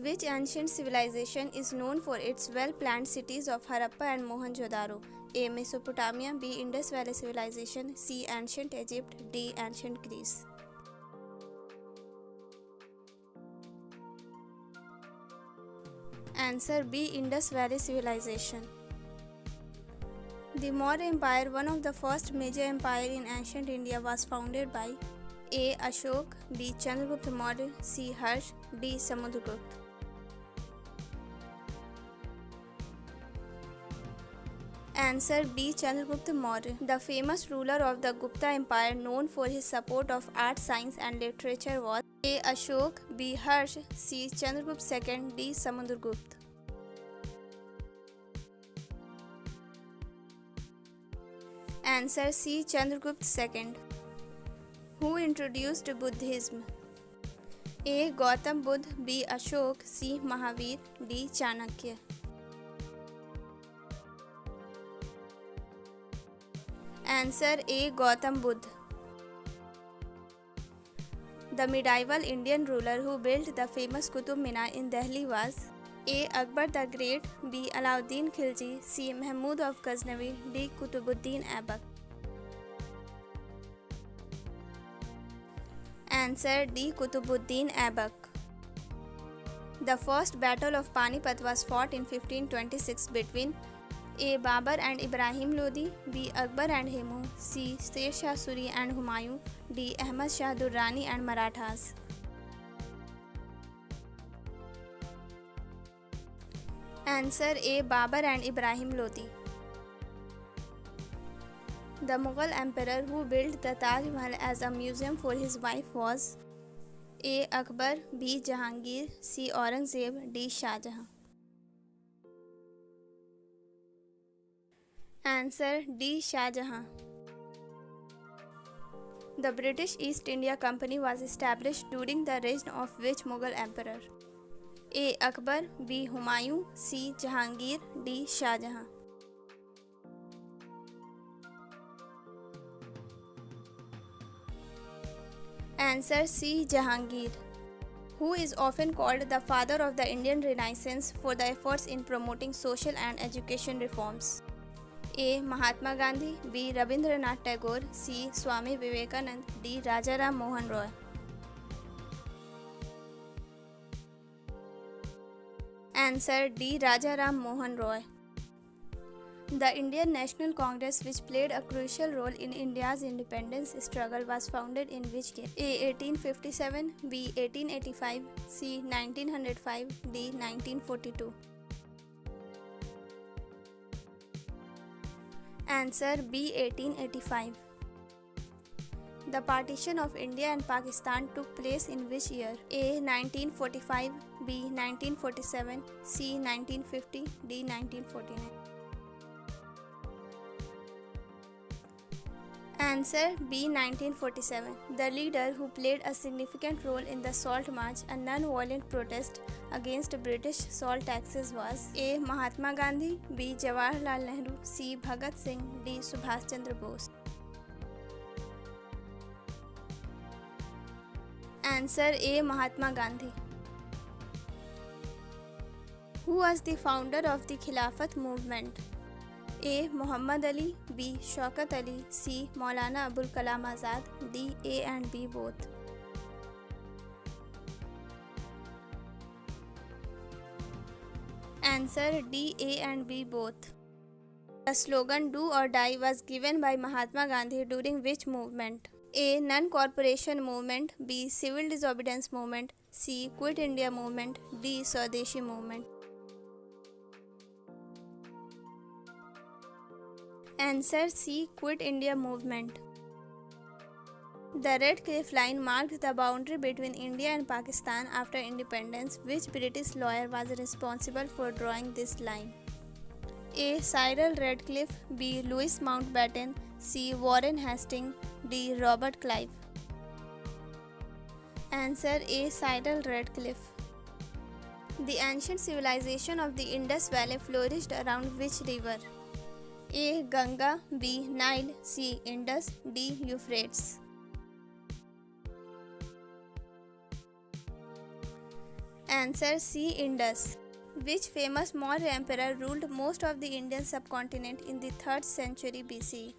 Which ancient civilization is known for its well-planned cities of Harappa and Mohenjo-daro? A. Mesopotamia, B. Indus Valley Civilization, C. Ancient Egypt, D. Ancient Greece. Answer B. Indus Valley Civilization. The Maurya Empire, one of the first major empires in ancient India, was founded by A. Ashok, B. Chandragupta Maurya, C. Harsh, D. Samudragupta. Answer B. Chandragupta Maurya. The famous ruler of the Gupta Empire, known for his support of art, science and literature, was A. Ashok, B. Harsh, C. Chandragupta II, D. Samudragupta. Answer C. Chandragupta II. Who introduced Buddhism? A. Gautam Buddha, B. Ashok, C. Mahavir, D. Chanakya. Answer A. Gautam Buddha. The medieval Indian ruler who built the famous Qutub Minar in Delhi was A. Akbar the Great, B. Alauddin Khilji, C. Mahmud of Ghaznavi, D. Qutubuddin Aibak. Answer D. Qutubuddin Aibak. The first Battle of Panipat was fought in 1526 between A. Babur and Ibrahim Lodi, B. Akbar and Hemu, C. Sher Shah Suri and Humayun, D. Ahmad Shah Durrani and Marathas. Answer A. Babur and Ibrahim Lodi. The Mughal emperor who built the Taj Mahal as a museum for his wife was A. Akbar, B. Jahangir, C. Aurangzeb, D. Shah Jahan. Answer D. Shah Jahan. The British East India Company was established during the reign of which Mughal emperor? A. Akbar, B. Humayun, C. Jahangir, D. Shah Jahan. Answer C. Jahangir. Who is often called the father of the Indian Renaissance for the efforts in promoting social and education reforms? A. Mahatma Gandhi, B. Rabindranath Tagore, C. Swami Vivekanand, D. Rajaram Mohan Roy. Answer D. Rajaram Mohan Roy. The Indian National Congress, which played a crucial role in India's independence struggle, was founded in which year? A. 1857, B. 1885, C. 1905, D. 1942. Answer B. 1885. The partition of India and Pakistan took place in which year? A. 1945, B. 1947, C. 1950, D. 1949. Answer B. 1947. The leader who played a significant role in the Salt March, a non-violent protest against British salt taxes, was A. Mahatma Gandhi, B. Jawaharlal Nehru, C. Bhagat Singh, D. Subhash Chandra Bose. Answer A. Mahatma Gandhi. Who was the founder of the Khilafat movement? A. Muhammad Ali, B. Shaukat Ali, C. Maulana Abul Kalam Azad, D. A and B both. Answer D. A and B both. The slogan "Do or Die" was given by Mahatma Gandhi during which movement? A. Non-corporation movement, B. Civil disobedience movement, C. Quit India movement, D. Swadeshi movement. Answer C. Quit India movement. The Red Cliff Line marked the boundary between India and Pakistan after independence. Which British lawyer was responsible for drawing this line? A. Cyril Radcliffe, B. Louis Mountbatten, C. Warren Hastings, D. Robert Clive. Answer A. Cyril Radcliffe. The ancient civilization of the Indus Valley flourished around which river? A. Ganga, B. Nile, C. Indus, D. Euphrates. Answer C. Indus. Which famous Maurya emperor ruled most of the Indian subcontinent in the 3rd century BC?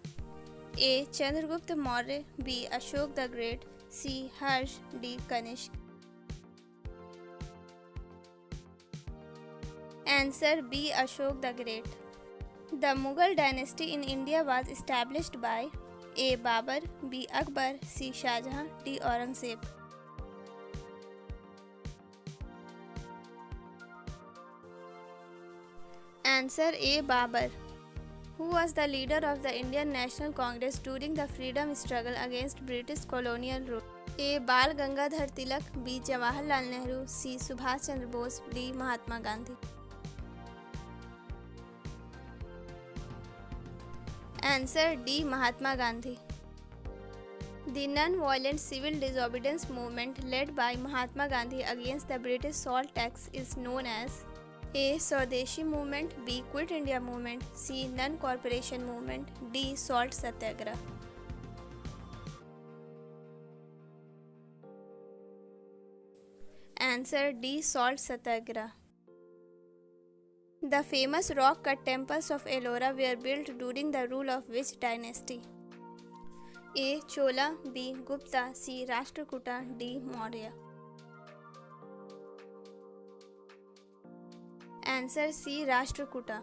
A. Chandragupta Maurya, B. Ashok the Great, C. Harsh, D. Kanishk. Answer B. Ashok the Great. The Mughal dynasty in India was established by A. Babur, B. Akbar, C. Shah Jahan, D. Aurangzeb. Answer A. Babur. Who was the leader of the Indian National Congress during the freedom struggle against British colonial rule? A. Bal Gangadhar Tilak, B. Jawaharlal Nehru, C. Subhash Chandra Bose, D. Mahatma Gandhi. Answer D. Mahatma Gandhi. The non-violent civil disobedience movement led by Mahatma Gandhi against the British salt tax is known as A. Swadeshi movement, B. Quit India movement, C. Non-cooperation movement, D. Salt Satyagraha. Answer D. Salt Satyagraha. The famous rock-cut temples of Ellora were built during the rule of which dynasty? A. Chola, B. Gupta, C. Rashtrakuta, D. Maurya. Answer C. Rashtrakuta.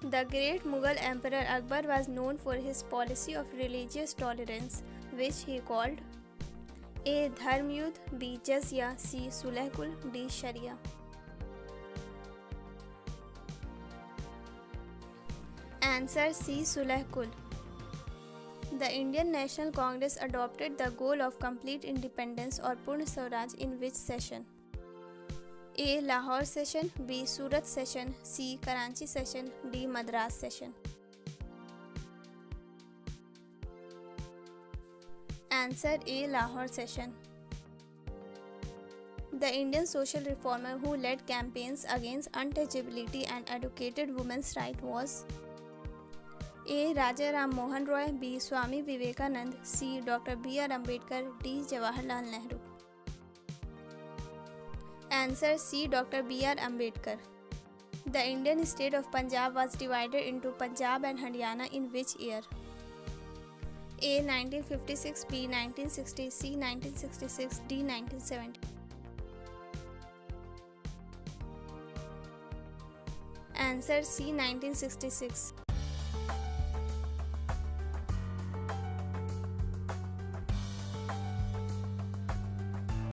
The great Mughal Emperor Akbar was known for his policy of religious tolerance, which he called A. Dharm Yudh, B. Jizya, C. Sulh-e-Kul, D. Sharia. Answer C. Sulh-e-Kul. The Indian National Congress adopted the goal of complete independence or Purna Swaraj in which session? A. Lahore session, B. Surat session, C. Karachi session, D. Madras session. Answer A. Lahore session. The Indian social reformer who led campaigns against untouchability and advocated women's rights was A. Raja Ram Mohan Roy, B. Swami Vivekanand, C. Dr. B.R. Ambedkar, D. Jawaharlal Nehru. Answer C. Dr. B.R. Ambedkar. The Indian state of Punjab was divided into Punjab and Haryana in which year? A. 1956, B. 1960, C. 1966, D. 1970. Answer C. 1966.